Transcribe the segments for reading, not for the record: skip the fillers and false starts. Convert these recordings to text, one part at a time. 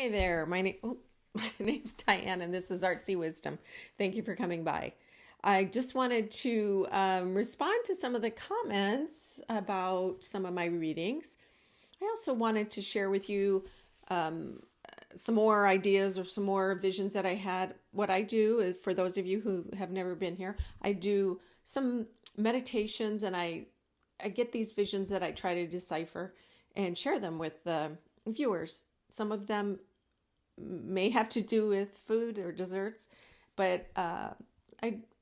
Hey there, my name's Diane, and this is Artsy Wisdom. Thank you for coming by. I just wanted to respond to some of the comments about some of my readings. I also wanted to share with you some more ideas or some more visions that I had. What I do is, for those of you who have never been here, I do some meditations, and I get these visions that I try to decipher and share them with viewers. Some of them may have to do with food or desserts, but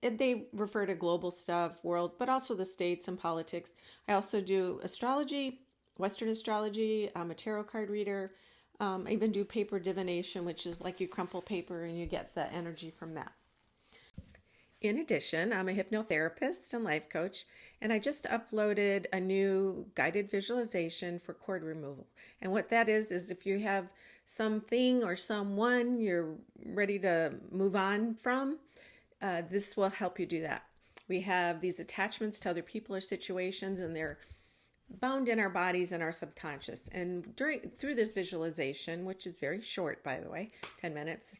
they refer to global stuff, world, but also the states and politics. I also do astrology, Western astrology. I'm a tarot card reader. I even do paper divination, which is like you crumple paper and you get the energy from that. In addition, I'm a hypnotherapist and life coach, and I just uploaded a new guided visualization for cord removal. And what that is if you have something or someone you're ready to move on from, this will help you do that. We have these attachments to other people or situations, and they're bound in our bodies and our subconscious. And through this visualization, which is very short, by the way, 10 minutes,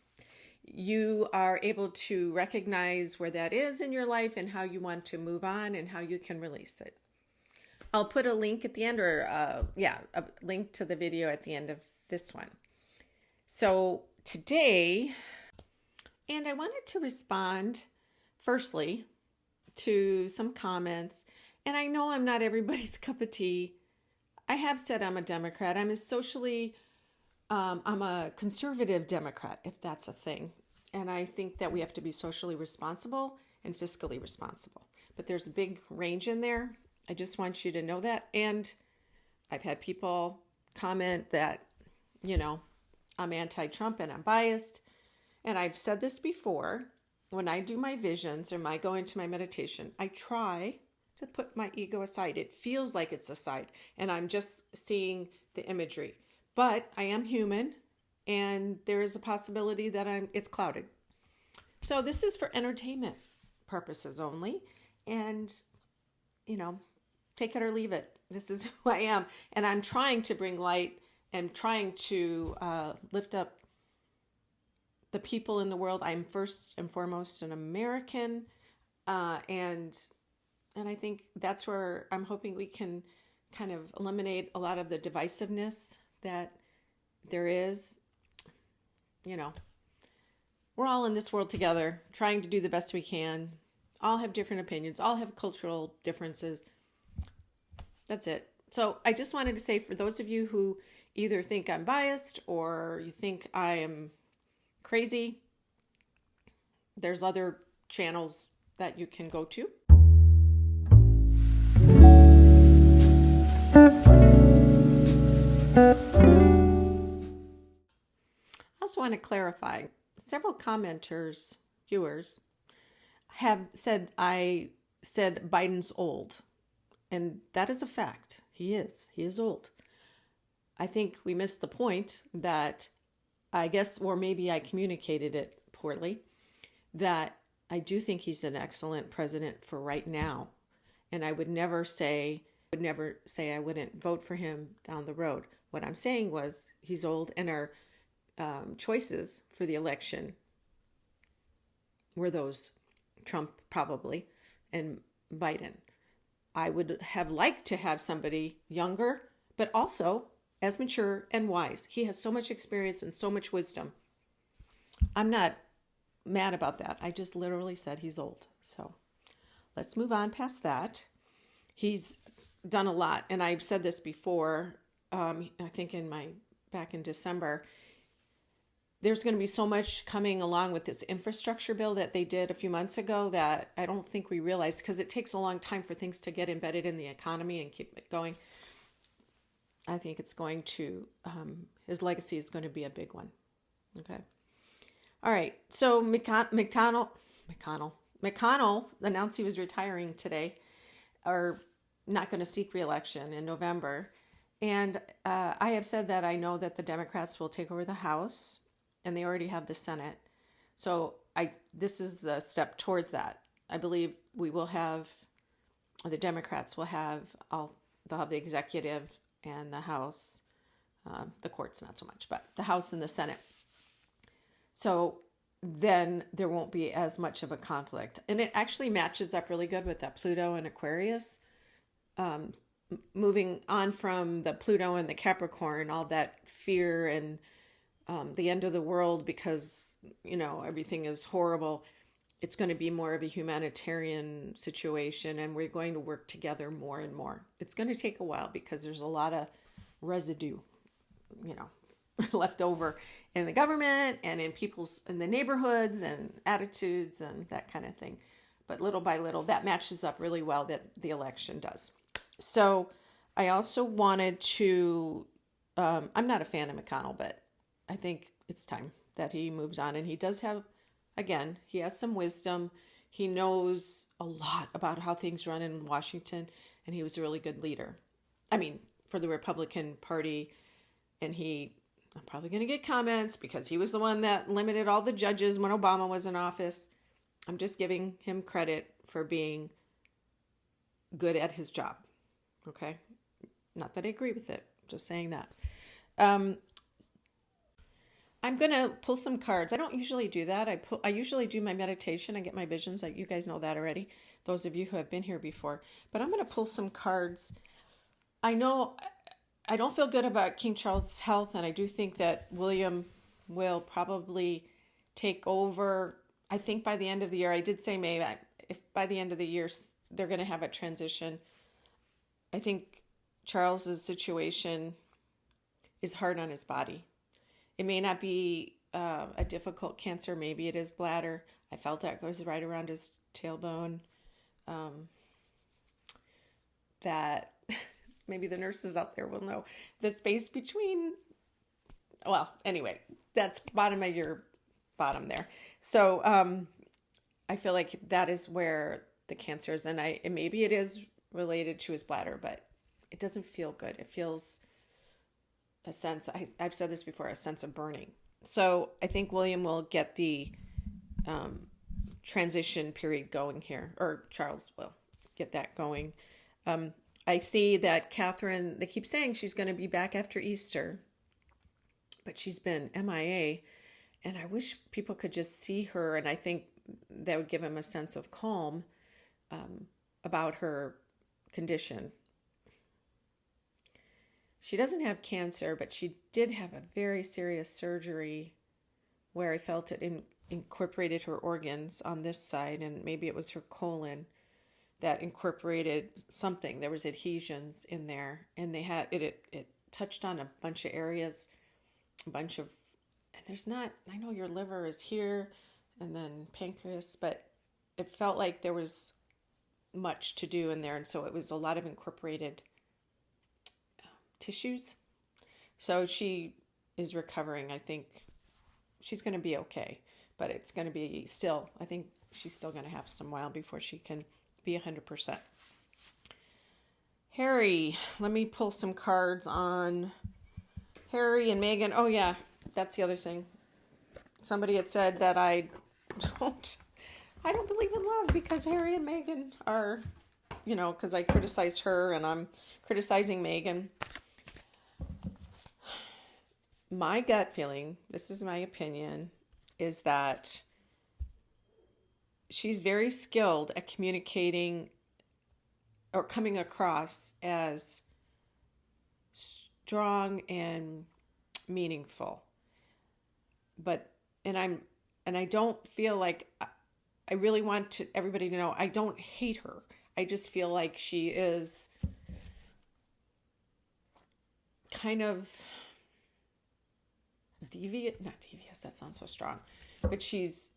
you are able to recognize where that is in your life and how you want to move on and how you can release it. I'll put a link at the end, or a link to the video at the end of this one. So today, and I wanted to respond firstly to some comments, and I know I'm not everybody's cup of tea. I have said I'm a Democrat. I'm a conservative Democrat, if that's a thing. And I think that we have to be socially responsible and fiscally responsible. But there's a big range in there. I just want you to know that. And I've had people comment that, I'm anti-Trump and I'm biased. And I've said this before, when I do my visions or I go into my meditation, I try to put my ego aside. It feels like it's aside, and I'm just seeing the imagery. But I am human, and there is a possibility that it's clouded. So this is for entertainment purposes only, and take it or leave it. This is who I am, and I'm trying to bring light and trying to lift up the people in the world. I'm first and foremost an American, and I think that's where I'm hoping we can kind of eliminate a lot of the divisiveness that there is. We're all in this world together, trying to do the best we can. All have different opinions, all have cultural differences. That's it. So I just wanted to say, for those of you who either think I'm biased or you think I am crazy, there's other channels that you can go to. I also want to clarify, several commenters, viewers, have said I said Biden's old. And that is a fact. He is old. I think we missed the point that I guess, or maybe I communicated it poorly, that I do think he's an excellent president for right now. And I would never say I wouldn't vote for him down the road. What I'm saying was he's old, and our choices for the election were those Trump probably and Biden. I would have liked to have somebody younger, but also as mature and wise. He has so much experience and so much wisdom. I'm not mad about that. I just literally said he's old. So let's move on past that. He's done a lot, and I've said this before. I think back in December, there's going to be so much coming along with this infrastructure bill that they did a few months ago that I don't think we realized, because it takes a long time for things to get embedded in the economy and keep it going. I think it's going to, his legacy is going to be a big one. Okay. All right. So McConnell announced he was retiring today, or not going to seek re-election in November. And I have said that I know that the Democrats will take over the House, and they already have the Senate. So this is the step towards that. I believe the Democrats will have they'll have the executive and the House The courts, not so much, but the House and the Senate. So then there won't be as much of a conflict. And it actually matches up really good with that Pluto and Aquarius. Moving on from the Pluto and the Capricorn, all that fear and the end of the world because, everything is horrible. It's going to be more of a humanitarian situation, and we're going to work together more and more. It's going to take a while because there's a lot of residue, left over in the government and in the neighborhoods and attitudes and that kind of thing. But little by little, that matches up really well that the election does. So I also wanted to, I'm not a fan of McConnell, but I think it's time that he moves on. And he does have, again, he has some wisdom. He knows a lot about how things run in Washington, and he was a really good leader. I mean, for the Republican Party, and I'm probably going to get comments because he was the one that limited all the judges when Obama was in office. I'm just giving him credit for being good at his job. Okay? Not that I agree with it. Just saying that. I'm going to pull some cards. I don't usually do that. I usually do my meditation. I get my visions. You guys know that already, those of you who have been here before. But I'm going to pull some cards. I know I don't feel good about King Charles' health, and I do think that William will probably take over. I think by the end of the year, I did say maybe if by the end of the year they're going to have a transition. I think Charles's situation is hard on his body. It may not be a difficult cancer. Maybe it is bladder. I felt that goes right around his tailbone. That maybe the nurses out there will know the space between. Well, anyway, that's bottom of your bottom there. So I feel like that is where the cancer is, and maybe it is related to his bladder, but it doesn't feel good. It feels a sense, I've said this before, a sense of burning. So I think William will get the transition period going here, or Charles will get that going. I see that Catherine, they keep saying she's going to be back after Easter, but she's been MIA, and I wish people could just see her, and I think that would give him a sense of calm about her condition. She doesn't have cancer, but she did have a very serious surgery where I felt it incorporated her organs on this side, and maybe it was her colon that incorporated something. There was adhesions in there, and they had it touched on a bunch of areas, and there's not, I know your liver is here and then pancreas, but it felt like there was much to do in there, and so it was a lot of incorporated tissues. So she is recovering. I think she's going to be okay, but it's going to be still, I think she's still going to have some while before she can be 100%. Harry, let me pull some cards on Harry and Meghan. Oh yeah, that's the other thing. Somebody had said that I don't believe in love because Harry and Meghan are, because I criticized her and I'm criticizing Meghan. My gut feeling, this is my opinion, is that she's very skilled at communicating or coming across as strong and meaningful. And I don't feel like, I really want everybody to know I don't hate her. I just feel like she is kind of not devious, that sounds so strong, but she's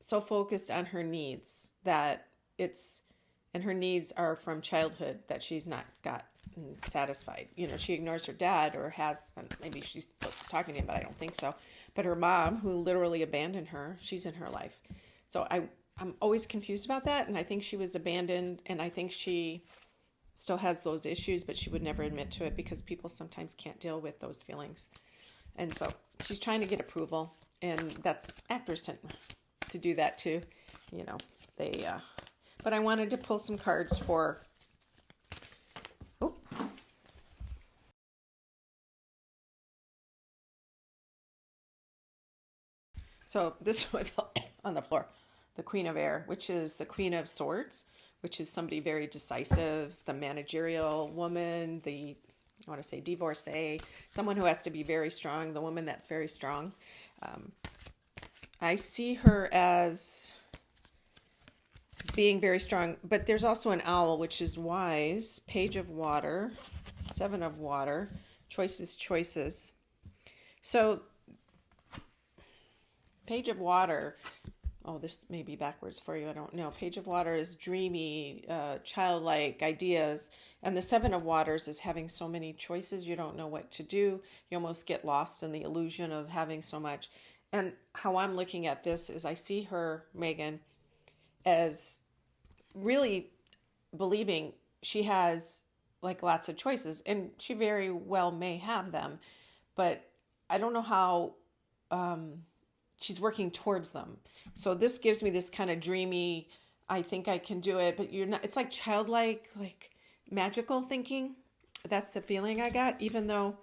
so focused on her needs and her needs are from childhood that she's not got satisfied. She ignores her dad, or has, maybe she's talking to him, but I don't think so. But her mom, who literally abandoned her, she's in her life. So I'm always confused about that, and I think she was abandoned, and I think she still has those issues, but she would never admit to it because people sometimes can't deal with those feelings. And so she's trying to get approval, and that's actors tend to do that too. But I wanted to pull some cards for So this one fell on the floor. The Queen of Air, which is the Queen of Swords, which is somebody very decisive, the managerial woman, I want to say divorcee, someone who has to be very strong, the woman that's very strong. I see her as being very strong, but there's also an owl, which is wise, Page of Water, Seven of Water, choices. So, Page of Water, this may be backwards for you, I don't know. Page of Water is dreamy, childlike ideas, and the Seven of Waters is having so many choices, you don't know what to do. You almost get lost in the illusion of having so much. And how I'm looking at this is I see her, Meghan, as really believing she has like lots of choices, and she very well may have them, but I don't know how she's working towards them. So this gives me this kind of dreamy, I think I can do it, but you're not, it's like childlike, like magical thinking. That's the feeling I got, even though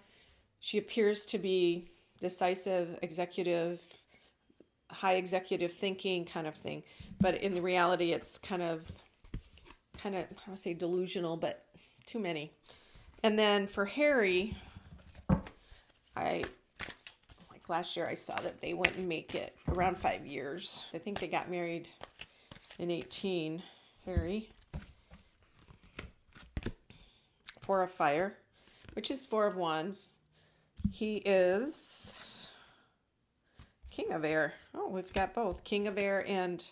she appears to be decisive, executive, high executive thinking kind of thing. But in the reality, it's kind of, I want to say delusional, but too many. And then for Harry, last year I saw that they wouldn't make it around 5 years. I think they got married in 18. Harry. Four of Fire, which is Four of Wands. He is King of Air. Oh, we've got both. King of Air and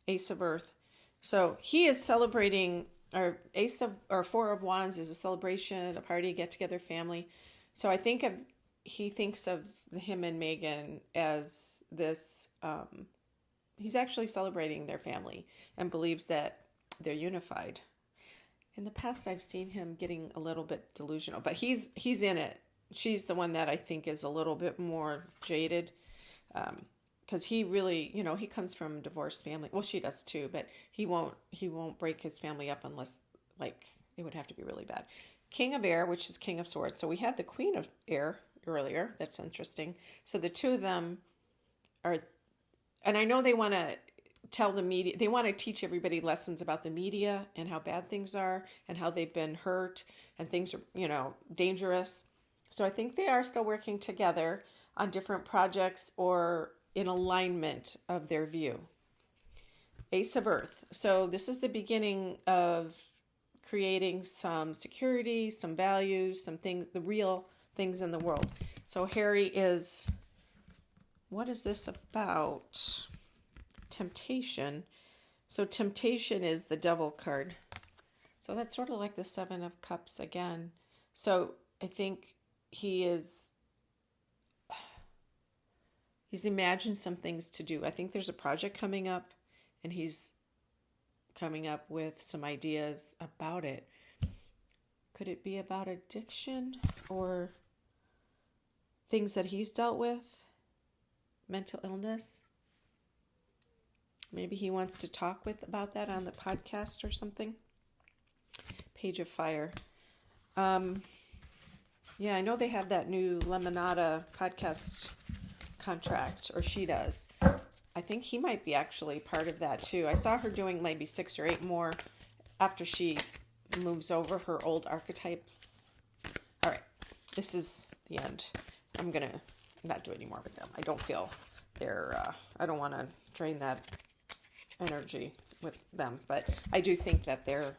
Ace of Earth. So he is celebrating, or Four of Wands is a celebration, a party, get together, family. So I think he thinks of him and Meghan as this, he's actually celebrating their family and believes that they're unified. In the past, I've seen him getting a little bit delusional, but he's in it. She's the one that I think is a little bit more jaded, because he really, he comes from a divorced family. Well, she does too, but he won't break his family up unless, like, it would have to be really bad. King of Air, which is King of Swords. So we had the Queen of Air earlier. That's interesting. So the two of them are, and I know they want to tell the media, they want to teach everybody lessons about the media and how bad things are and how they've been hurt and things are, dangerous. So I think they are still working together on different projects or in alignment of their view. Ace of Earth. So this is the beginning of creating some security, some values, some things, the real things in the world. So Harry is, what is this about? Temptation. So temptation is the Devil card. So that's sort of like the Seven of Cups again. So I think he's imagined some things to do. I think there's a project coming up, and he's coming up with some ideas about it. Could it be about addiction or things that he's dealt with? Mental illness? Maybe he wants to talk about that on the podcast or something. Page of Fire. Yeah, I know they have that new Lemonada podcast contract, or she does. I think he might be actually part of that too. I saw her doing maybe 6 or 8 more after she moves over her old archetypes. All right, this is the end. I'm going to not do any more with them. I don't feel I don't want to drain that energy with them, but I do think that they're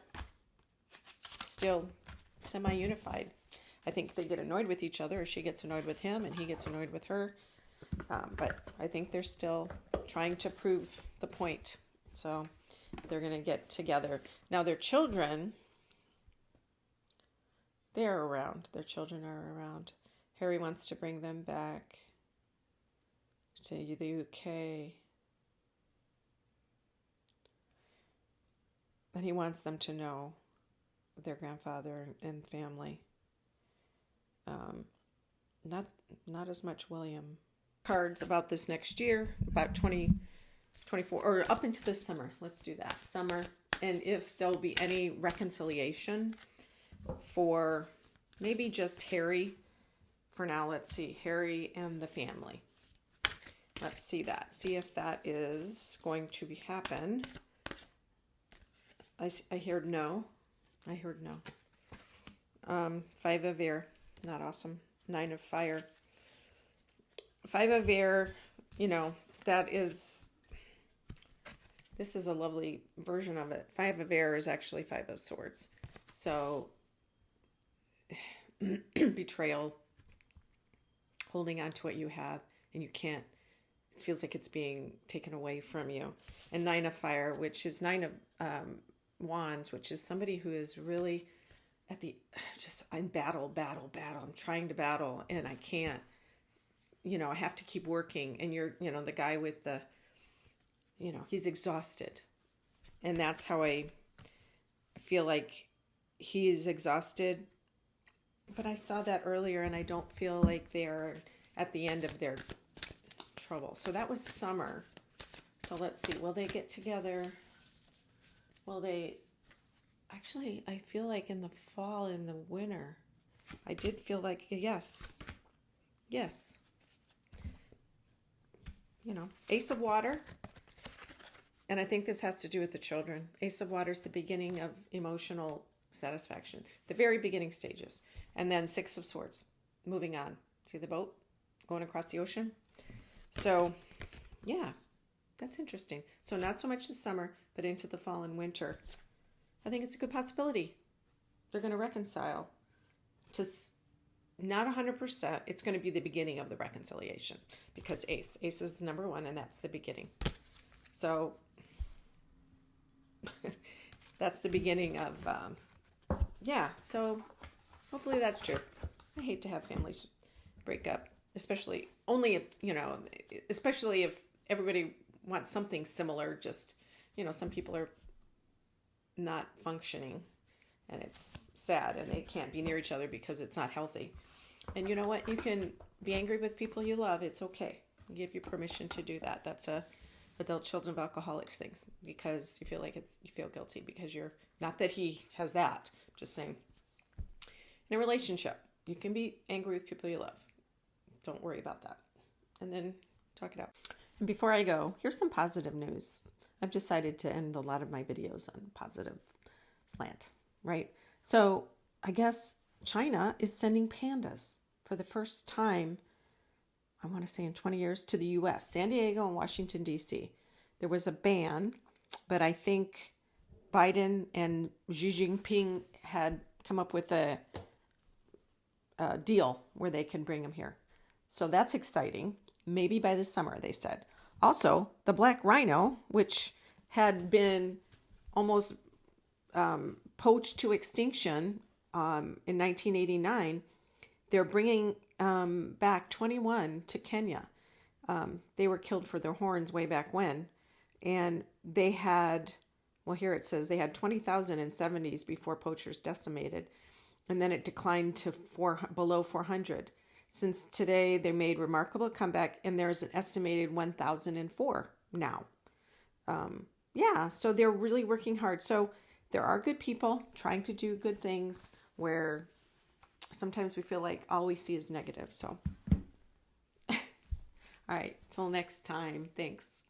still semi-unified. I think they get annoyed with each other, or she gets annoyed with him and he gets annoyed with her. But I think they're still trying to prove the point. So they're going to get together. Now their children, they're around. Their children are around. Harry wants to bring them back to the UK. And he wants them to know their grandfather and family. Not as much William. Cards about this next year, about 2024, or up into the summer. Let's do that. Summer. And if there'll be any reconciliation for maybe just Harry. For now, let's see. Harry and the family. Let's see that. See if that is going to happen. I heard no. I heard no. 5 of air. Not awesome. 9 of fire. 5 of air, that is... This is a lovely version of it. 5 of air is actually 5 of swords. So, betrayal, holding on to what you have, and you can't. It feels like it's being taken away from you. And 9 of fire, which is 9 of wands, which is somebody who is really I'm battle. I'm trying to battle, and I can't. I have to keep working. And you're, the guy with the... he's exhausted. And that's how I feel like he's exhausted. But I saw that earlier, and I don't feel like they're at the end of their trouble. So that was summer. So let's see. Will they get together? Will they... Actually, I feel like in the fall, in the winter, I did feel like, yes. Ace of water. And I think this has to do with the children. Ace of water is the beginning of emotional satisfaction, the very beginning stages. And then 6 of swords, moving on. See the boat going across the ocean? So, yeah, that's interesting. So not so much the summer, but into the fall and winter. I think it's a good possibility. They're going to reconcile. To not 100%, it's going to be the beginning of the reconciliation. Because Ace is the number 1, and that's the beginning. So... that's the beginning of, so hopefully that's true. I hate to have families break up, especially if everybody wants something similar, just, some people are not functioning, and it's sad, and they can't be near each other because it's not healthy. And you know what? You can be angry with people you love. It's okay. I give you permission to do that. That's a adult children of alcoholics things, because you feel guilty because you're, not that he has that, just saying. In a relationship, you can be angry with people you love. Don't worry about that. And then talk it out. And before I go, here's some positive news. I've decided to end a lot of my videos on positive slant, right? So I guess China is sending pandas for the first time, I want to say in 20 years, to the U.S., San Diego and Washington, D.C. There was a ban, but I think Biden and Xi Jinping had come up with a deal where they can bring them here. So that's exciting. Maybe by the summer, they said. Also, the black rhino, which had been almost poached to extinction in 1989, they're bringing back 21 to Kenya. They were killed for their horns way back when. And they had, here it says they had 20,000 in 70s before poachers decimated. And then it declined to below 400. Since today, they made remarkable comeback, and there's an estimated 1,004 now. So they're really working hard. So there are good people trying to do good things where sometimes we feel like all we see is negative. So, all right, till next time. Thanks.